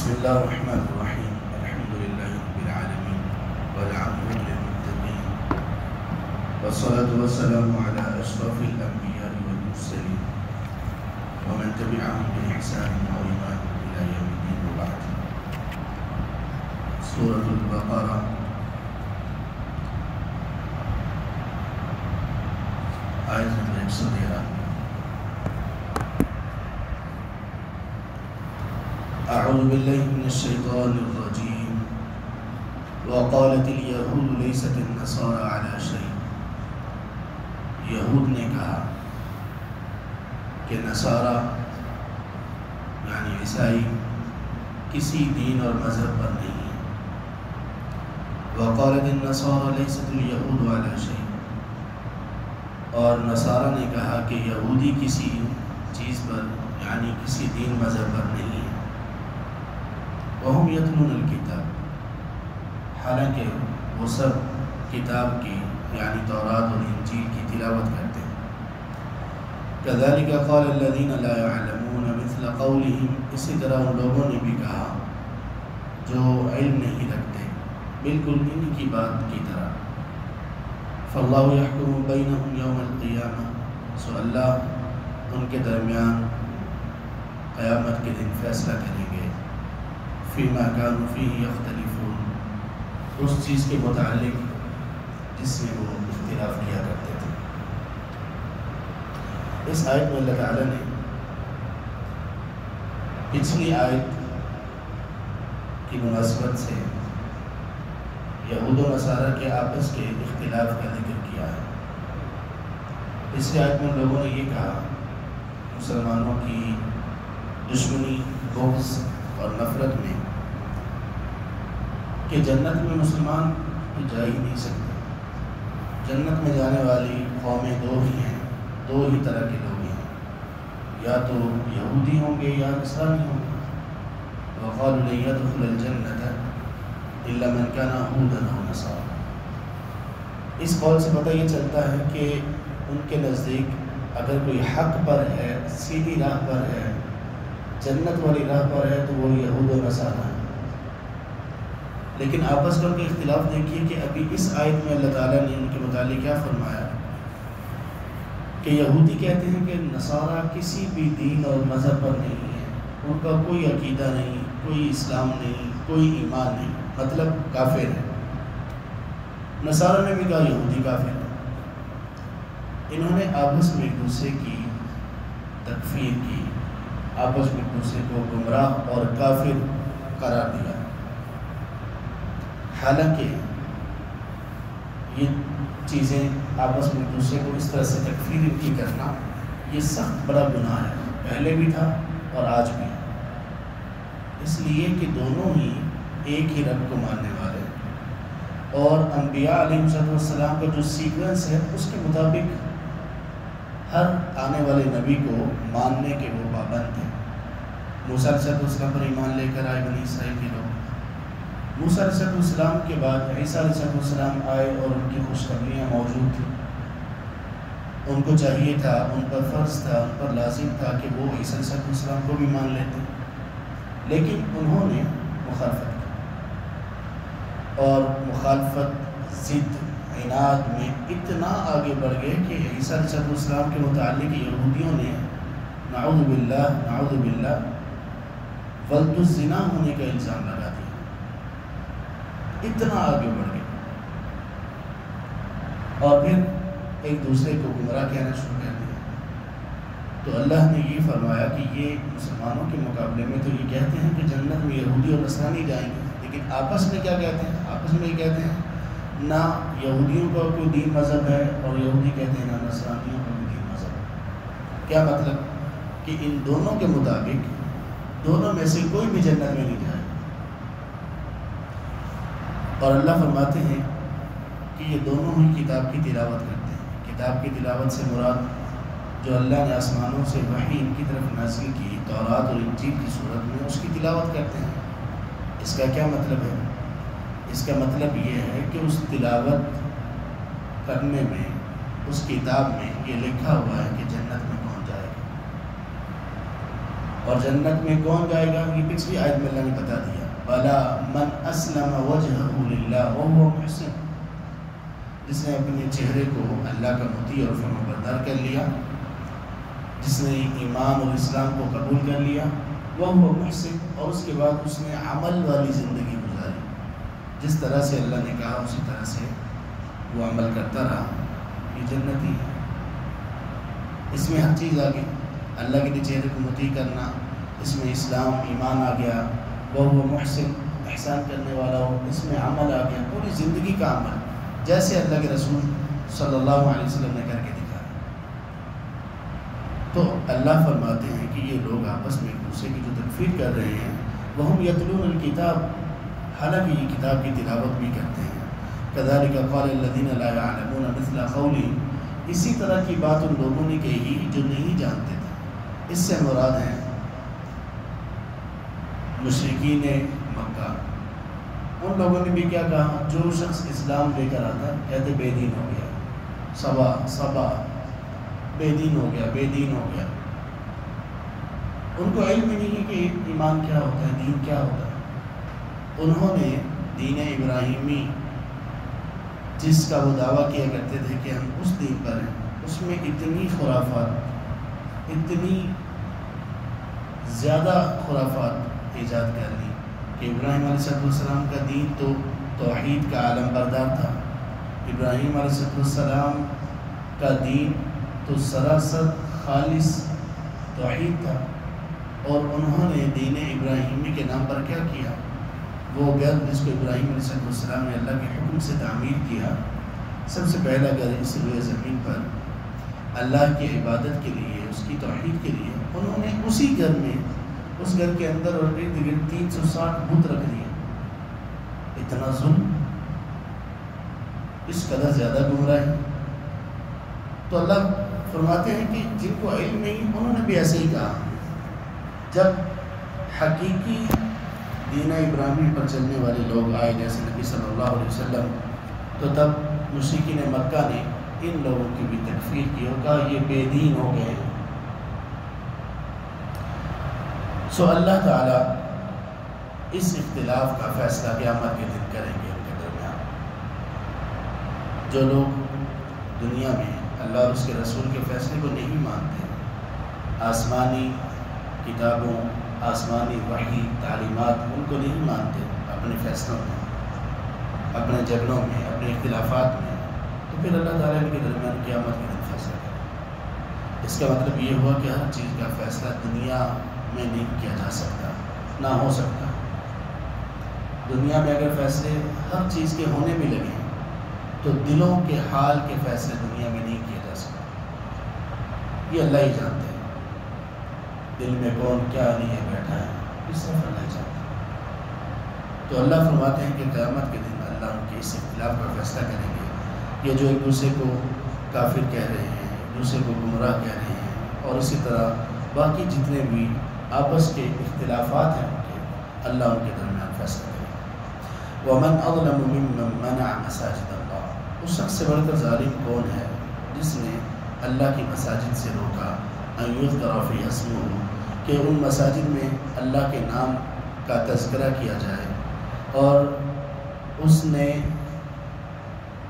بسم الله الرحمن الرحيم. الحمد لله رب العالمين والعاقبة للمتقين والصلاة والسلام على أشرف الأنبياء والمرسلين ومن تبعهم بإحسان وإيمان إلى يوم الدين. وبعد. سورة البقرة آية نمبر 113. أعوذ بالله من الشيطان الرجيم. وقالت اليهود ليست النصارى على شيء. یہود نے کہا کہ نصارہ یعنی عیسائی کسی دین اور مذہب پر نہیں ہے. وقالت النصارى ليست اليهود على شيء. اور نصارہ نے کہا کہ یہودی کسی چیز پر یعنی کسی دین مذہب پر نہیں ہے. وهم يتلون الكتاب. حالانکہ وہ سب کتاب کی یعنی تورات اور انجیل کی تلاوت کرتے ہیں. كذلك قال الذين لا يعلمون مثل قولهم. اسی طرح ان لوگوں نے بھی کہا جو علم نہیں رکھتے بالکل ان کی بات کی طرح. فاللہ يحكم بينهم يوم القيامة. سو اللہ ان کے درمیان قیامت کے دن فیصلہ کریں گے. فيما كانوا فيه يختلفون. اس چیز کے متعلق جس میں وہ اختلاف کیا کرتے تھے. اس آیت میں اللہ تعالیٰ نے پچھلی آیت کی مناسبت سے یہود و نصارہ کے آپس کے اختلاف کا ذکر کیا ہے. اس آیت میں لوگوں نے یہ کہا مسلمانوں کی دشمنی بغض اور نفرت میں کہ جنت میں مسلمان تو جا ہی نہیں سکتے. جنت میں جانے والی قومیں دو ہی ہیں، دو ہی طرح کے لوگ ہیں، یا تو یہودی ہوں گے یا نصرانی ہوں گے. وقالوا لن يدخل الجنة الا من كان هودا او نصارى. اس قول سے پتہ یہ چلتا ہے کہ ان کے نزدیک اگر کوئی حق پر ہے، سیدھی راہ پر ہے، جنت والی راہ پر ہے تو وہ یہود و نصارہ ہے. لیکن آپس کا کوئی اختلاف دیکھیے کہ ابھی اس آیت میں اللہ تعالیٰ نے ان کے متعلق کیا فرمایا کہ یہودی کہتے ہیں کہ نصارہ کسی بھی دین اور مذہب پر نہیں ہے، ان کا کوئی عقیدہ نہیں، کوئی اسلام نہیں، کوئی ایمان نہیں، مطلب کافر ہے. نصارہ نے بھی کہا یہودی کافر ہے. انہوں نے آپس میں ایک دوسرے کی تکفیر کی، آپس میں ایک دوسرے کو گمراہ اور کافر قرار دیا. حالانکہ یہ چیزیں آپس میں ایک دوسرے کو اس طرح سے تکفیر ان کی کرنا یہ سخت بڑا گناہ ہے، پہلے بھی تھا اور آج بھی ہے. اس لیے کہ دونوں ہی ایک ہی رب کو ماننے والے اور انبیاء علیہ السلام کا جو سیکوینس ہے اس کے مطابق ہر آنے والے نبی کو ماننے کے وہ پابند ہیں. موسیٰ علیہ السلام پر ایمان لے کر آئے بنی اسرائیل کے لوگ. موسیٰ علیہ السلام کے بعد عیسیٰ علیہ السلام آئے اور ان کی خوشخبریاں موجود تھیں. ان کو چاہیے تھا، ان پر فرض تھا، ان پر لازم تھا کہ وہ عیسیٰ علیہ السلام کو بھی مان لیتے، لیکن انہوں نے مخالفت کی اور مخالفت ضد عناد میں اتنا آگے بڑھ گئے کہ عیسیٰ علیہ السلام کے متعلق یہودیوں نے نعوذ باللہ ولد الزنا ہونے کا الزام لگا دیا. اتنا آگے بڑھ گئے اور پھر ایک دوسرے کو گمراہ کہنا شروع کر دیا. تو اللہ نے یہ فرمایا کہ یہ مسلمانوں کے مقابلے میں تو یہ کہتے ہیں کہ جنت میں یہودی اور نصرانی جائیں گے، لیکن آپس میں کیا کہتے ہیں؟ آپس میں یہ کہتے ہیں نہ یہودیوں کا کوئی دین مذہب ہے اور یہودی کہتے ہیں نہ نصرانیوں کا کوئی دین مذہب ہے. کیا مطلب کہ ان دونوں کے مطابق دونوں میں سے کوئی بھی جنت میں نہیں جائے. اور اللہ فرماتے ہیں کہ یہ دونوں ہی کتاب کی تلاوت کرتے ہیں. کتاب کی تلاوت سے مراد جو اللہ نے آسمانوں سے وحی ان کی طرف نازل کی تورات اور انجیل کی صورت میں اس کی تلاوت کرتے ہیں. اس کا کیا مطلب ہے؟ اس کا مطلب یہ ہے کہ اس تلاوت کرنے میں اس کتاب میں یہ لکھا ہوا ہے کہ جنت میں کون جائے گا. اور جنت میں کون جائے گا؟ یہ پچھلی آیت میں اللہ نے بتا دیا، بلا من اسلم وجهه للہ وهو محسن، جس نے اپنے چہرے کو اللہ کا مطیع اور فرمانبردار کر لیا، جس نے ایمان اور اسلام کو قبول کر لیا، وهو محسن، اور اس کے بعد اس نے عمل والی زندگی گزاری، جس طرح سے اللہ نے کہا اسی طرح سے وہ عمل کرتا رہا، یہ جنتی ہے۔ اس میں ہر چیز آ گئی، اللہ کے چہرے کو مطیع کرنا، اس میں اسلام ایمان آ گیا، وہ محسن احسان کرنے والا ہو، اس میں عمل آ گیا، پوری زندگی کا عمل، جیسے اللہ کے رسول صلی اللہ علیہ وسلم نے کر کے دکھایا۔ تو اللہ فرماتے ہیں کہ یہ لوگ آپس میں ایک دوسرے کی جو تکفیر کر رہے ہیں، وہم یتلون الکتاب، حالانکہ یہ کتاب کی تلاوت بھی کرتے ہیں، کذالک قال الذین لا یعلمون مثل قولہم، اسی طرح کی بات ان لوگوں نے کہی جو نہیں جانتے تھے۔ اس سے مراد ہیں مشرکین مکہ، ان لوگوں نے بھی کیا کہا؟ جو شخص اسلام لے کر آتا کہتے بے دین ہو گیا، صبا بے دین ہو گیا، بے دین ہو گیا۔ ان کو علم نہیں ہے کہ ایمان کیا ہوتا ہے، دین کیا ہوتا ہے۔ انہوں نے دین ابراہیمی جس کا وہ دعویٰ کیا کرتے تھے کہ ہم اس دین پر ہیں، اس میں اتنی خرافات، اتنی زیادہ خرافات ایجاد کر لی کہ ابراہیم علیہ السلام کا دین تو توحید کا عالم بردار تھا، ابراہیم علیہ السلام کا دین تو سراسر خالص توحید تھا، اور انہوں نے دین ابراہیمی کے نام پر کیا کیا؟ وہ گھر جس کو ابراہیم علیہ السلام نے اللہ کے حکم سے تعمیر کیا، سب سے پہلا گھر اس روئے زمین پر اللہ کی عبادت کے لیے، اس کی توحید کے لیے، انہوں نے اسی گھر میں، اس گھر کے اندر اور ارد گرد 360 بت رکھ دیے۔ اتنا ظلم، اس قدر زیادہ گمراہی۔ تو اللہ فرماتے ہیں کہ جن کو علم نہیں انہوں نے بھی ایسے ہی کہا۔ جب حقیقی دین ابراہیمی پر چلنے والے لوگ آئے جیسے نبی صلی اللہ علیہ وسلم، تو تب مشرکین مکہ نے ان لوگوں کی بھی تکفیر کی اور کہا یہ بے دین ہو گئے۔ سو اللہ تعالیٰ اس اختلاف کا فیصلہ قیامت کے دن کریں گے ان کے درمیان۔ جو لوگ دنیا میں اللہ اور اس کے رسول کے فیصلے کو نہیں مانتے، آسمانی کتابوں، آسمانی وحی تعلیمات ان کو نہیں مانتے اپنے فیصلوں میں، اپنے جھگڑوں میں، اپنے اختلافات میں، تو پھر اللہ تعالیٰ ان کے درمیان قیامت کے دن فیصلہ کرے۔ اس کا مطلب یہ ہوا کہ ہر چیز کا فیصلہ دنیا میں نہیں کیا جا سکتا، نہ ہو سکتا۔ دنیا میں اگر فیصلے ہر چیز کے ہونے بھی لگے تو دلوں کے حال کے فیصلے دنیا میں نہیں کیے جا سکتے، یہ اللہ ہی جانتے ہیں۔ دل میں کون کیا لیے بیٹھا ہے اس صرف اللہ جانتا ہے۔ تو اللہ فرماتے ہیں کہ قیامت کے دن اللہ ان کے اس اختلاف کا فیصلہ کریں گے۔ یہ جو ایک دوسرے کو کافر کہہ رہے ہیں، ایک دوسرے کو گمراہ کہہ رہے ہیں، اور اسی طرح باقی جتنے بھی آپس کے اختلافات ہیں ان کے، اللہ ان کے درمیان فیصلہ کرے گا۔ وَمَنْ أَظْلَمُ مِمَّنْ مَنَعَ مَسَاجِدَ اللَّهِ، اس شخص سے بڑھ کر ظالم کون ہے جس نے اللہ کی مساجد سے روکا، أَن يُذْكَرَ فِيهَا اسْمُهُ، کہ ان مساجد میں اللہ کے نام کا تذکرہ کیا جائے، اور اس نے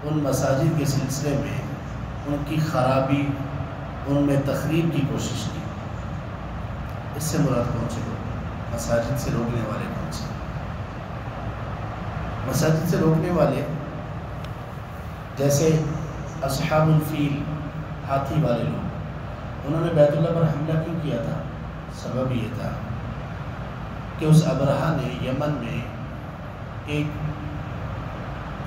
ان مساجد کے سلسلے میں ان کی خرابی، ان میں تخریب کی کوشش کی۔ اس سے مراد کون سے لوگ؟ مساجد سے روکنے والے کون سے؟ مساجد سے روکنے والے جیسے اصحاب الفیل، ہاتھی والے لوگ، انہوں نے بیت اللہ پر حملہ کیوں کیا تھا؟ سبب یہ تھا کہ اس ابرہہ نے یمن میں ایک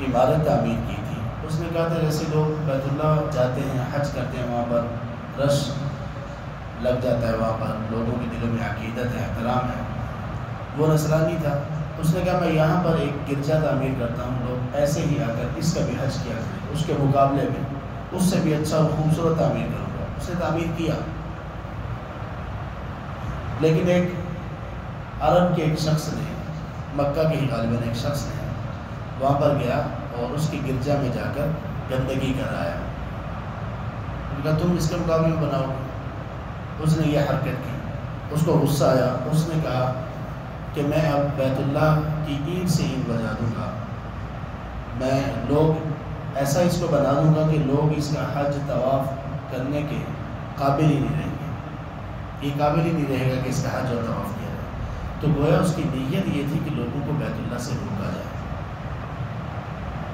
عمارت تعمیر کی تھی۔ اس نے کہا تھا جیسے لوگ بیت اللہ جاتے ہیں، حج کرتے ہیں، وہاں پر رش لگ جاتا ہے، وہاں پر لوگوں کے دلوں میں عقیدت ہے، احترام ہے، وہ نصرانی تھا۔ اس نے کہا میں یہاں پر ایک گرجا تعمیر کرتا ہوں، لوگ ایسے ہی آ کر اس کا بھی حج کیا کریں، اس کے مقابلے میں اس سے بھی اچھا اور خوبصورت تعمیر کروں گا۔ اس نے تعمیر کیا، لیکن ایک عرب کے ایک شخص نے، مکہ کے ہی غالباً ایک شخص نے وہاں پر گیا اور اس کی گرجا میں جا کر گندگی کرایا۔ ان کا تم اس کے مقابلے میں بناؤ گے؟ اس نے یہ حرکت کی، اس کو غصہ آیا، اس نے کہا کہ میں اب بیت اللہ کی اینٹ سے اینٹ بجا دوں گا، میں لوگ ایسا اس کو بنا دوں گا کہ لوگ اس کا حج طواف کرنے کے قابل ہی نہیں رہیں گے، یہ قابل ہی نہیں رہے گا کہ اس کا حج اور طواف کیا جائے۔ تو گویا اس کی نیت یہ تھی کہ لوگوں کو بیت اللہ سے روکا جائے،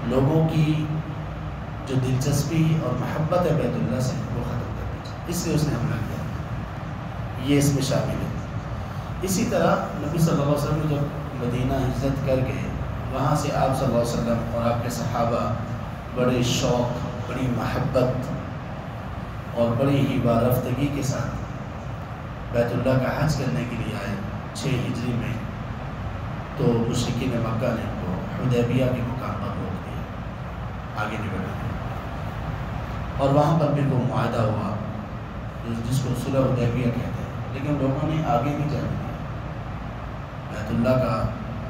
لوگوں کی جو دلچسپی اور محبت ہے بیت اللہ سے وہ ختم کر دی جائے، اس لیے اس نے حملہ کیا، یہ اس میں شامل ہے۔ اسی طرح نبی صلی اللہ علیہ وسلم نے جب مدینہ ہجرت کر کے وہاں سے آپ صلی اللہ علیہ وسلم اور آپ کے صحابہ بڑے شوق، بڑی محبت اور بڑی ہی وارفتگی کے ساتھ بیت اللہ کا حج کرنے کے لیے آئے 6 ہجری میں، تو مشرکین مکہ نے ان کو حدیبیہ کے مقام پر روک دیا، آگے نہیں بڑھنے دیا، اور وہاں پر بھی وہ معاہدہ ہوا جس کو صلح حدیبیہ کہتے ہیں، لیکن لوگوں نے آگے نہیں جانے دیا، بیت اللہ کا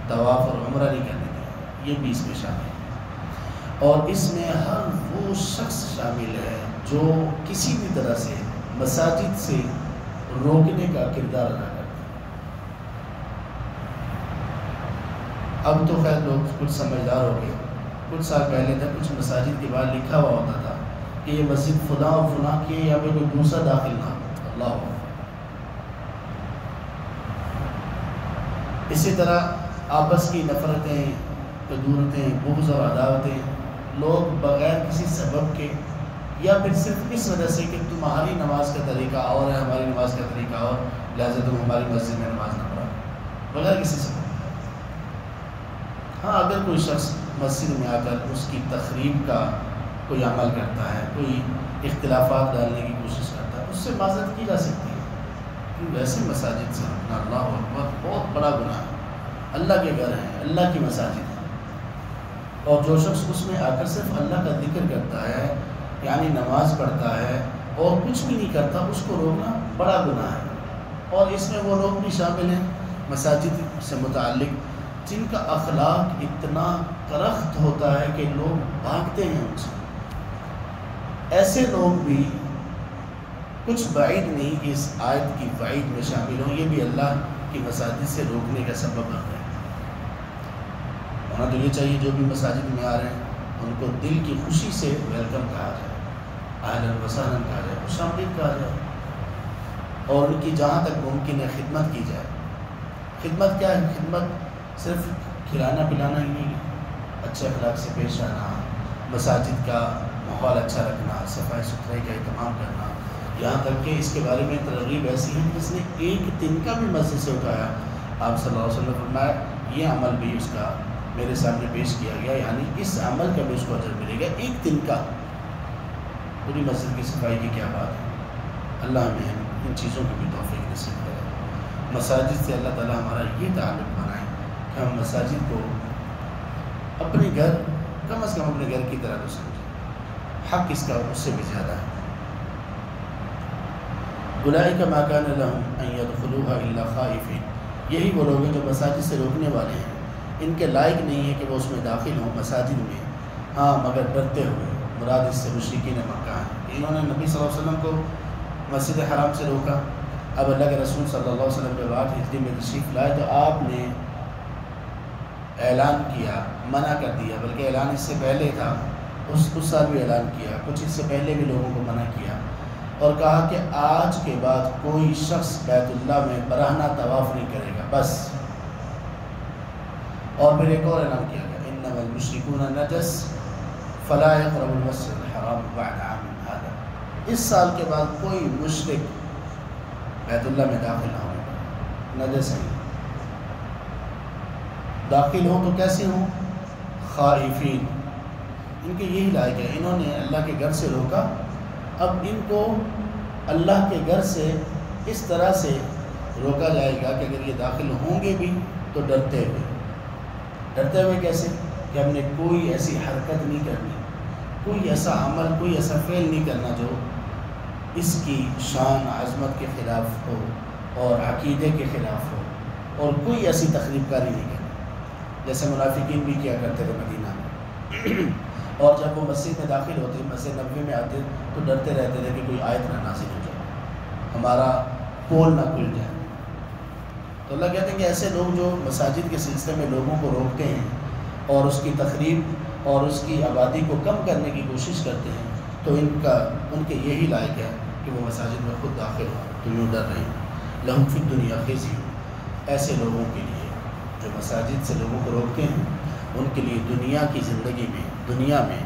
طواف اور عمرہ نہیں کرنے دیا، یہ بھی اس میں شامل ہے۔ اور اس میں ہر وہ شخص شامل ہے جو کسی بھی طرح سے مساجد سے روکنے کا کردار ادا کرتا ہے۔ اب تو خیر لوگ کچھ سمجھدار ہو گئے، کچھ سال پہلے تک کچھ مساجد کے بعد لکھا ہوا ہوتا تھا کہ یہ مسجد فلاں اور فلاں کی ہے، یا پھر کوئی دوسرا داخل نہ ہو، اللہ ہو۔ اسی طرح آپس کی نفرتیں، کدورتیں، بغض اور عداوتیں لوگ بغیر کسی سبب کے یا پھر صرف اس وجہ سے کہ تمہاری نماز کا طریقہ اور ہے، ہماری نماز کا طریقہ اور، لہٰذا تم ہماری مسجد میں نماز نہ پڑھو، بغیر کسی سبب۔ ہاں اگر کوئی شخص مسجد میں آ کر اس کی تخریب کا کوئی عمل کرتا ہے، کوئی اختلافات ڈالنے کی کوشش کرتا ہے، اس سے معذرت کی جا سکتی ہے، کیونکہ ویسے مساجد سے رکنا اللہ اکبر بہت بڑا گناہ ہے، اللہ کے گھر ہیں، اللہ کی مساجد ہے، اور جو شخص اس میں آ کر صرف اللہ کا ذکر کرتا ہے، یعنی نماز پڑھتا ہے اور کچھ بھی نہیں کرتا، اس کو روکنا بڑا گناہ ہے۔ اور اس میں وہ لوگ بھی شامل ہیں مساجد سے متعلق جن کا اخلاق اتنا کرخت ہوتا ہے کہ لوگ بھاگتے ہیں ان سے، ایسے لوگ بھی کچھ بعید نہیں کہ اس آیت کی وعید میں شامل ہوں، یہ بھی اللہ کی مساجد سے روکنے کا سبب بن رہے ہیں۔ ہونا تو یہ چاہیے جو بھی مساجد میں آ رہے ہیں ان کو دل کی خوشی سے ویلکم کہا جائے، اہلاً وسہلاً کہا جائے، خوش آمدید کہا جائے، اور ان کی جہاں تک ممکن ہے خدمت کی جائے۔ خدمت کیا ہے؟ خدمت صرف کھلانا پلانا ہی نہیں ہے، اچھے اخلاق سے پیش آنا، مساجد کا ماحول اچھا رکھنا، صفائی ستھرائی کا اہتمام کرنا، یہاں تک کہ اس کے بارے میں ترغیب ایسی ہے جس نے ایک دن کا بھی مسجد سے اٹھایا، آپ صلی اللہ علیہ وسلم نے فرمایا یہ عمل بھی اس کا میرے سامنے پیش کیا گیا، یعنی اس عمل کا بھی اس کو اجر ملے گا، ایک دن کا۔ پوری مسجد کی صفائی کی کیا بات ہے، اللہ ہمیں ان چیزوں کی بھی توفیق نصیب کرے۔ مساجد سے اللہ تعالیٰ ہمارا یہ تعلق بنائے کہ ہم مساجد کو اپنے گھر، کم از کم اپنے گھر کی طرح تو سمجھیں، حق اس کا اس سے بھی زیادہ ہے۔ اولئک ما کان لهم ان يدخلوها الا خائفین، یہی وہ لوگ ہیں جو مساجد سے روکنے والے ہیں، ان کے لائق نہیں ہے کہ وہ اس میں داخل ہوں مساجد میں، ہاں مگر ڈرتے ہوئے، مراد اس سے مشرکین مکہ ہیں۔ انہوں نے نبی صلی اللہ علیہ وسلم کو مسجد حرام سے روکا، اب اللہ کے رسول صلی اللہ علیہ وسلم جب 8 ہجری میں تشریف لائے تو آپ نے اعلان کیا، منع کر دیا، بلکہ اعلان اس سے پہلے تھا، اس سال بھی اعلان کیا، کچھ اس سے پہلے بھی لوگوں کو منع کیا، اور کہا کہ آج کے بعد کوئی شخص بیت اللہ میں برہنہ طواف نہیں کرے گا، بس۔ اور پھر ایک اور اعلان کیا گیا، انما المشرکون نجس فلا يقربوا المسجد الحرام بعد عامهم هذا، اس سال کے بعد کوئی مشرک بیت اللہ میں داخل نہ ہوگا، نجس ہے، داخل ہوں تو کیسے ہوں؟ خائفین، ان کے یہی لائق ہے، انہوں نے اللہ کے گھر سے روکا، اب ان کو اللہ کے گھر سے اس طرح سے روکا جائے گا کہ اگر یہ داخل ہوں گے بھی تو ڈرتے ہوئے کیسے؟ کہ ہم نے کوئی ایسی حرکت نہیں کرنی، کوئی ایسا عمل، کوئی ایسا فعل نہیں کرنا جو اس کی شان عظمت کے خلاف ہو اور عقیدے کے خلاف ہو، اور کوئی ایسی تخریب کاری نہیں کرنی جیسے منافقین بھی کیا کرتے تھے مدینہ میں، اور جب وہ مسجد میں داخل ہوتے، مسجد نبوی میں آتے تو ڈرتے رہتے تھے کہ کوئی آیت نہ نازل ہو جائے، ہمارا پول نہ کھل جائے، تو اللہ کہتے ہیں کہ ایسے لوگ جو مساجد کے سلسلے میں لوگوں کو روکتے ہیں اور اس کی تخریب اور اس کی آبادی کو کم کرنے کی کوشش کرتے ہیں، تو ان کے یہی لائق ہے کہ وہ مساجد میں خود داخل ہوں، تو یوں ڈر رہی لہم فی الدنیا خزی، ایسے لوگوں کے لیے جو مساجد سے لوگوں کو روکتے ہیں ان کے لیے دنیا کی زندگی میں، دنیا میں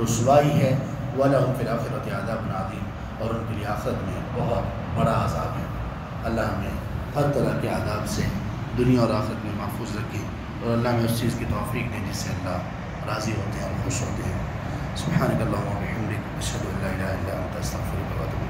رسوائی ہے، وَلَهُمْ فِي الْآخِرَةِ عَذَابٌ عَظِيمٌ، اور ان کے لیے آخرت میں بہت بڑا عذاب ہے۔ اللہ ہمیں ہر طرح کے عذاب سے دنیا اور آخرت میں محفوظ رکھے، اور اللہ میں اس چیز کی توفیق دے جس سے اللہ راضی ہوتے ہیں اور خوش ہوتے ہیں۔ سبحانک اللہم و بحمدک، اشہد ان لا الہ الا انت، استغفرک و اتوب